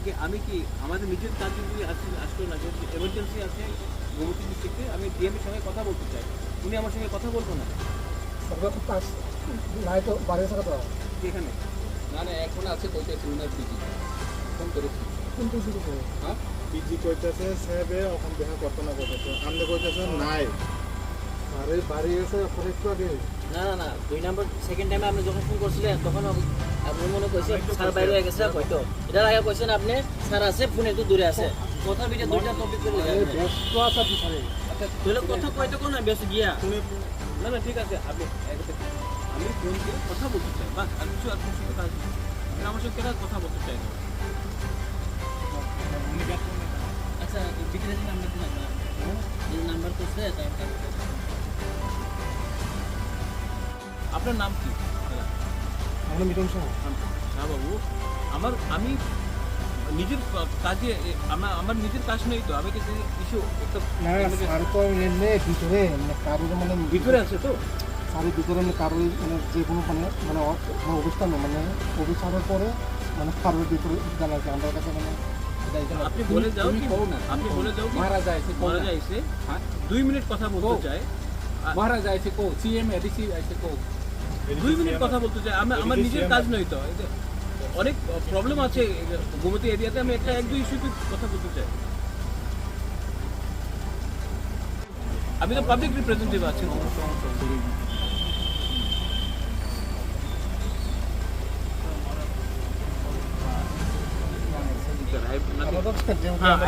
কি আমি কি আমাদের নিজের কাজ যদি আসলো না, যদি এমার্জেন্সি আছে গোমতী ডিস্ট্রিক্টে, আমি ডিএমের সঙ্গে কথা বলতে চাই, উনি আমার সঙ্গে কথা বলবো না এখানে? না না, এখন আছে কইতেছি উনার পিজি ফোন করেছি। কোনটা শুরু করে হ্যাঁ পিজি কইতেছে সাহেবে এখন দেখা করতে না করতেছে আপনি কইতেছেন নাই আরে বাড়ি গেছে পরে একটু আগে না না না, 2 নাম্বার সেকেন্ড টাইমে আপনি যখন ফোন করছিলেন তখন আপনি মনে কইছেন স্যার বাইরে হয়ে গেছে হয়তো, এটার আগে কইছেন আপনি স্যার আছে ফোন একটু দূরে আছে, কথা বিটা দুইটা টপিক করে আরে ব্যস্ত আছে আপনি স্যারে তাহলে কথা কইতে কোন না বেশ গিয়া না না ঠিক আছে, আপনি আমি ফোন দিয়ে কথা বলতে চাই, বাস আর কিছু আপনার সঙ্গে কাজ নেই। আপনি আমার সঙ্গে কেন কথা বলতে চাই না? আচ্ছা বিক্রেতার নাম্বার দিন আপনার, এই নাম্বার তো আছে আপনার নাম কি? আমরা মিটন সহ হ্যাঁ বাবু, আমি নিজের কাজে আমার নিজের কাজ নেই তো, আমি কিছু কিছু একটা না আর তো এমনি ভিতরে মানে কারোর মানে ভিতরে আছে তো। সারি ভিতরে মানে কারোর মানে যে কোনো মানে অবস্থান মানে অবস্থানের পরে মানে কারোর ভিতরে জানা যায় আমার কাছে মানে আপনি বলে যাও কি, আপনি বলে যাও কি মহারাজা আছে মহারাজা এসে হ্যাঁ 2 মিনিট কথা বলতে চাই, মহারাজা আছে কো সিএম এডিসি আছে কো 2 মিনিট কথা বলতে চাই, আমার নিজের কাজ নয় তো, এই যে অনেক প্রবলেম আছে গোমতী এরিয়াতে, আমি একটা 1-2 ইস্যুতে কথা বলতে চাই। আমি তো পাবলিক রিপ্রেজেন্টেটিভ আছি।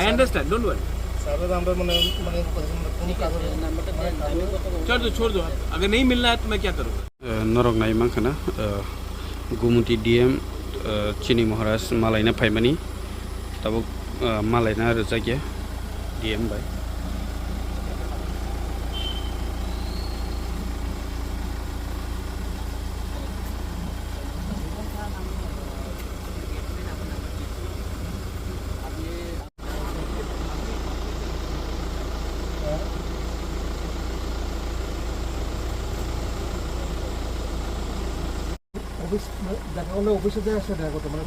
I understand, don't worry. স্যারের আমরা মানে মানে কোনো কাজের নাম্বারটা দেন, আমি কথা বলবো। छोड़ दो अगर नहीं मिलना है तो मैं क्या करूँगा? नरक नाइमा खाना गुमुती डीएम चिनी महाराज मालायना फाइमानी तब मालायना रजाकिया डीएम बाय অফিস দেখা হলে অফিসে যায় আসে দেখা করতে মানে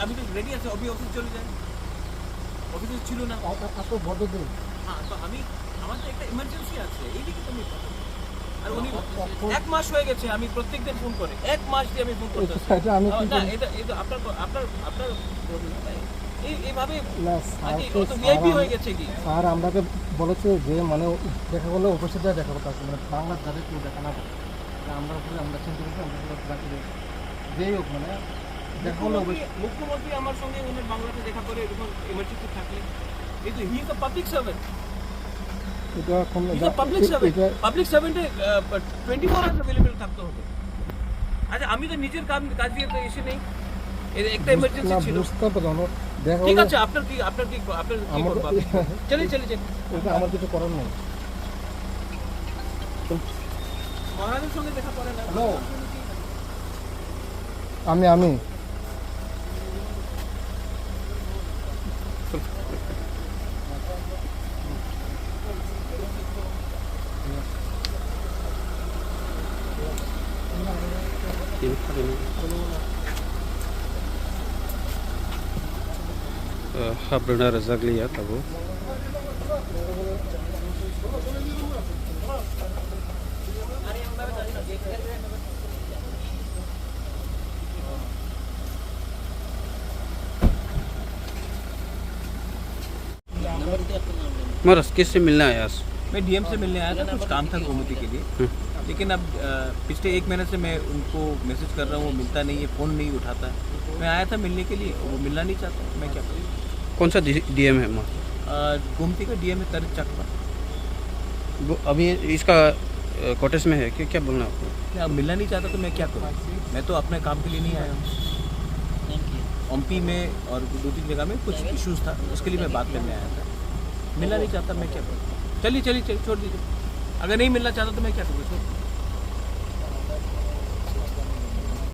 আমি তো রেডি আছি, অফিস চলে যাই, অফিসে ছিল না। এত বড় দিন হ্যাঁ তো আমার তো একটা ইমার্জেন্সি আছে, এইদিকে তুমি কথা বলো। আর উনি 1 মাস হয়ে গেছে, আমি প্রত্যেকদিন ফোন করে 1 মাস দিয়ে আমি ফোন করতেছি। এটা আমি কি না এটা আপনার প্রবলেম, এইভাবে না আগে স্যার তো ভিআইপি হয়ে গেছে কি? স্যার আমাকে বলেছে যে মানে দেখা করলে অফিসে যায় দেখা করতে আসবে মানে বাংলার যাদের কেউ দেখা না করে আমরা উপরে আমরা চিন্তা করছি আমরা রাখি যেই হোক মানে দেখা করলে মুখ্যমন্ত্রী আমার সঙ্গে উনি বাংলাতে দেখা করে এরকম এমার্জেন্সি থাকলে, এই তো he is a public servant, এটা এখন he is a public servant, public সার্ভেন্টে 24 আওয়ার্স অ্যাভেলেবল থাকতে হবে। আচ্ছা আমি তো নিজের কাজ দিয়ে তো এসে নেই, এর একটা এমার্জেন্সি ছিল। বুঝতে পারো দেখা ঠিক হলে আছে, আপনার কি করবো? চলে এটা আমার কিছু করার নেই মহারাজের সঙ্গে দেখা করে না। হ্যালো আমি हाब्रना रजागलिया तब নাম্বার দিয়ে আপনার নাম দেন। महाराज किससे मिलना है आज? मैं डीएम से मिलने आया था, कुछ काम था गोमती के लिए, लेकिन अब पिछले 1 महीने से मैं उनको मैसेज कर रहा हूँ, वो मिलता नहीं है, फ़ोन नहीं उठाता है। मैं आया था मिलने के लिए, वो मिलना नहीं चाहता, मैं क्या करूँ? कौन सा डीएम है गोमती का डीएम है तरिक चकपा। अभी इसका कॉटेज में है कि क्या बोलना है आपको? क्या मिलना नहीं चाहता तो मैं क्या करूँ? मैं तो अपने काम के लिए नहीं आया हूँ। Thank you. एमपी में और 2-3 जगह में कुछ इश्यूज़ था, उसके लिए मैं बात करने आया था। मिलना नहीं चाहता मैं क्या करूँ? चलिए छोड़ दीजिए, अगर नहीं मिलना चाहता तो मैं क्या करूँ?